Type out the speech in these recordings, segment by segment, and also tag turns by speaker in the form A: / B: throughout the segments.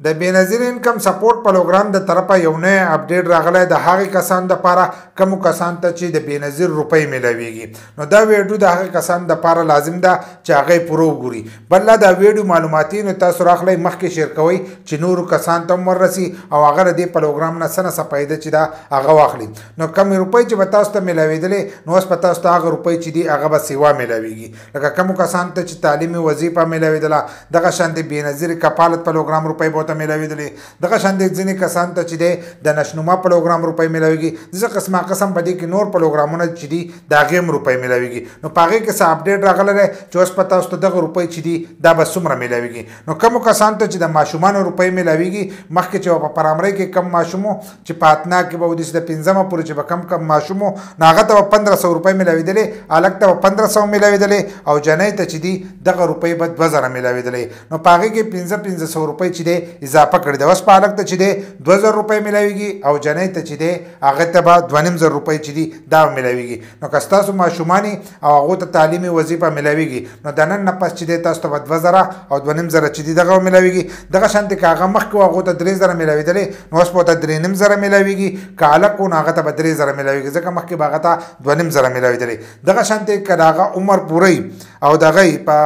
A: د بېنظیر انکم سپورټ پروګرام د طرفه یو نه اپډیټ راغلی د هغې کسانو دپاره کومو کسانو ته چې د بېنظیر روپۍ میلاویږي نو دا ویډیو د هغې کسانو دپاره لازم ده چې هغه یې پوره وګوري بل دا ویډیو معلوماتي نو تاسو راخلی مخکې شیر کوئ چې نورو کسانو ته هم وررسي او هغه د دې پروګرام نه څه نه څه فایده چې ده هغه واخلي نو کمې روپۍ چې به تاسو ته میلاوېدلې نو اوس به تاسو ته هغه روپۍ چې دي هغه به سیوا میلاویږي لکه کومو کسانو ته چې تعلیمي وظیفه میلاوېدله دغه شانتې بېنظیر کفالت پروګرام روپۍ به ورته میلاوېدلې دغه شانتې ځینې کسانو ته چې دی د نشنما پروګرام روپۍ میلاویږي داسې قسمه قسم په دې کې نور پروګرامونه چې دي د هغې هم روپۍ میلاویږي نو په هغې کې څه اپډیټ راغلی دی چې اوس په تاسو ته دغه روپۍ چې دي دا به څومره میلاویږي نو کومو کسانو ته چې د ماشومانو روپۍ میلاویږي مخکې چې په پرامرۍ کې کم ماشوم و چې په اتنا کې به وداسې د پنځمه پورې چې به کم ماشوم و نو هغه ته به 1500 روپۍ میلاوېدلې هلک ته به 1500 میلاوېدلې او جنۍ ته چې دي دغه روپۍ به 2000 میلاوېدلې نو په هغې کې 1500 روپۍ چې دی اضافه کړې ده اوس په هلک ته چې دی 2000 روپۍ میلاویږي او جنۍ ته چې دی هغه ته به 2500 روپۍ چې دي دا میلاویږي نو که ستاسو ماشومان او هغو ته تعلیمي وظیفه میلاویږي نو د نن نه پس چې دی تاسو ته به 2000 او 2500 چې دي دغه میلاویږي دغه شانتې که هغه مخکې و هغو ته 3000 میلاوېدلې نو اوس به ورته 3500 میلاویږي که هلک و نو هغه ته به 3000 میلاویږي ځکه مخکې به هغه ته 2500 میلاوېدلې دغه شانتې که د هغه عمر پوره او د هغې په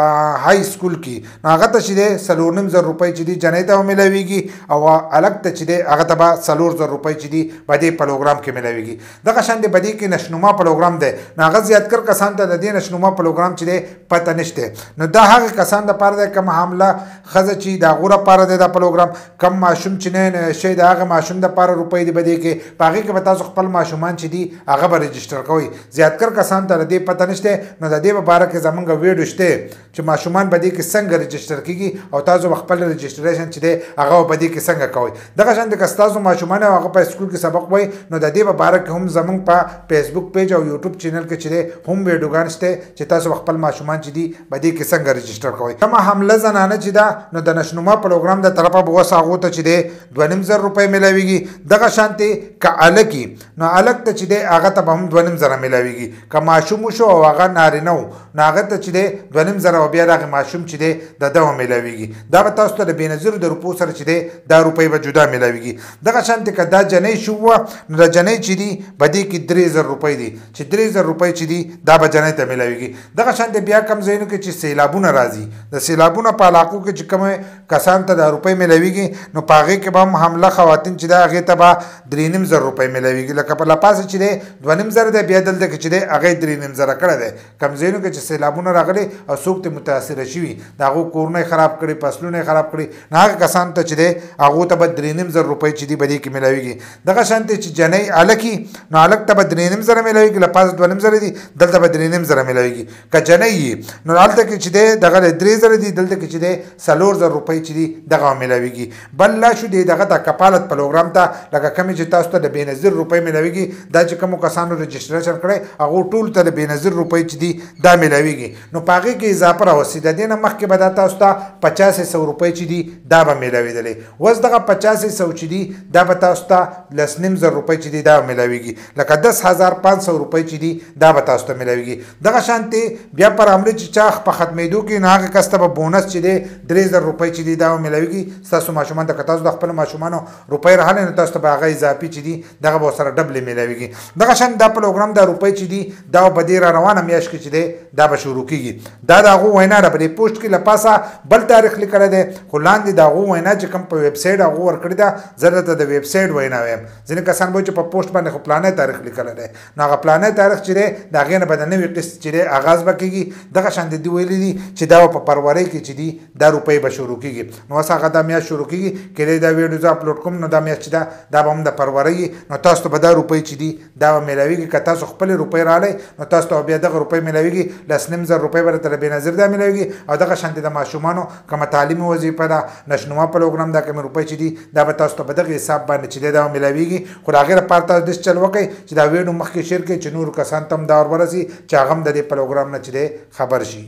A: های سکول کې نو هغه ته چې دی 4500 روپۍ چې دي جنۍ ته میلاویږي او هلک ته چې دی هغه ته به 4000 روپۍ چې دي په دې پروګرام کې میلاویږي دغه شانتې په دې کې نشنما پروګرام دی نو هغه زیاتکر کسانو ته د دې نشنما پروګرام چې دی پته نشته نو دا هغه کسانو دپاره دی کوم حامله ښځه چې د هغو لپاره دی دا پروګرام کم ماشوم چې نه شی د هغه ماشوم دپاره روپۍ دي په دې کې په هغې کې به تاسو خپل ماشومان چې دي هغه به رجسټر کوئ زیاتکر کسانو ته د دې پته نشته نو د دې په باره کې زمونږ ویډیو شته چې ماشومان په دې کې څنګه رجسټر کیږي او تاسو به خپل رجسټریشن چې دی هغه په دې کې څنګه کوئ دغه شانتې که ستاسو ماشومان او هغه په سکول کې سبق وایي نو د دې په باره کې هم زمونږ په فیسبوک پیج او یوټیوب چینل کې چې دی هم ویډیوګان شته چې تاسو خپل ماشومان چې دي په دې کې څنګه رجسټر کوئ کومه حامله زنانه چې ده نو د نشنما پروګرام د طرفه به اوس هغو ته چې دی 2500 روپۍ میلاویږي دغه شانتې که هلک نو هلک ته چې دی هغه ته به هم 2500 میلاویږي که ماشوم وشو او هغه نارینه و نو هغه ته چې دی 2500 او بیا دغه ماشوم چې دی د ده میلاویږي دا به تاسو ته د بېنظیرو د روپو سره چې دی دا روپۍ به جدا میلاویږي دغه شانتې که دا جنۍ شو نو د جنۍ چې دي په دې کې 3000 روپۍ دي چې 3000 روپۍ چې دي دا به جنۍ ته میلاویږي دغه شانتې بیا کم ځایونو کې چې سیلابونه راځي د سیلابونو په علاقو کې چې کومې کسانو ته دا روپۍ میلاویږي نو په هغې کې به هم حامله خواتین چې ده هغې ته به 3500 روپۍ میلاویږي لکه په لپاسه چې دی 2500 دی بیا دلته کې چې دی هغه یې 3500 کړی دی کم ځایونو کې چې سیلابونه راغلي او څوک ترې متاثره شوي د هغو کورونه یې خراب کړي فصلونه یې خراب کړي نو هغه کسانو ته چې دی هغو ته به 3500 روپۍ چې دي په دې کې میلاویږي دغه شانتې چې جنۍ هلک نو هلک ته به 3500 میلاویږي لپاسه 2500 دي دلته به 3500 میلاویږي که جنۍ نو هلته کې چې دی دغه 3000 دي دلته کې چې دی 4000 روپۍ چې دي دغه میلاویږي بل لا شو دی دغه ته کفالت پروګرام ته لکه کومې چې تاسو ته د بېنظیر روپۍ میلاویږي دا چې کومو کسانو رجسټریشن کړی هغو ټولو ته د بېنظیر روپۍ چې دي دا میلاویږي نو په هغې کې اضافه راوستي د دې نه مخکې به دا تاسو ته 8500 روپۍ چې دي دا به میلاوېدلې اوس دغه 8500 چې دي دا به تاسو ته 1500 روپۍ چې دي دا میلاویږي لکه 10500 روپۍ چې دي دا به تاسو ته میلاویږي دغه شانتې بیا پر عملي چې چا په ختمېدو کې نو هغه کس ته به بونس چې دی 3000 روپۍ چې دي دا میلاویږي ستاسو ماشومان ته که تاسو د خپلو ماشومانو روپۍ راغلی نو تاسو ته به هغه اضافي چې دي دغه به ورسره ډبلې میلاویږي دغه شان دا پروګرام دا روپۍ چې دي دا به دې را روانه میاشت کې چې دی دا به شروع کېږي دا د هغو وینا ده په دې پوسټ کې له پاسه بل تاریخ لیکلی دی خو لاندې د هغو وینا چې کوم په ویب سایټ هغو ورکړې ده زه درته د ویب سایټ وینا وایم ځینې کسان به چې په پوسټ باندې خو پلانی تاریخ لیکلی دی نو هغه پلانی تاریخ چې دی د هغې نه به د نوي قسط چې دی آغاز به کېږي دغه شان د دوی ویلي دي چې دا په فروری کې چې دي دا روپۍ به شروع کېږي نو اوس هغه دا میاشت شروع کېږي کېدای دا ویډیو زه اپلوډ کوم نو دا میاشت چې ده دا به هم د فروری نو تاسو ته به دا روپۍ چې دي دا به میلاویږي که تاسو خپلې روپۍ راغلی نو تاسو ته بیا دغه روپۍ میلاویږي 1500 روپۍ به درته له بېنظیر دا میلاویږي او دغه شانتې د ماشومانو کومه تعلیمي وظیفه ده نشنما پروګرام دا کومې روپۍ چې دي دا به تاسو ته په دغه حساب باندې چې دی دا میلاویږي خو د هغې لپاره تاسو داسې چل وکړئ چې دا ویډیو مخکې شیر کړئ چې نورو کسانو ته هم دا ور ورسي چې هغه هم د دې پروګرام نه چې دی خبر شي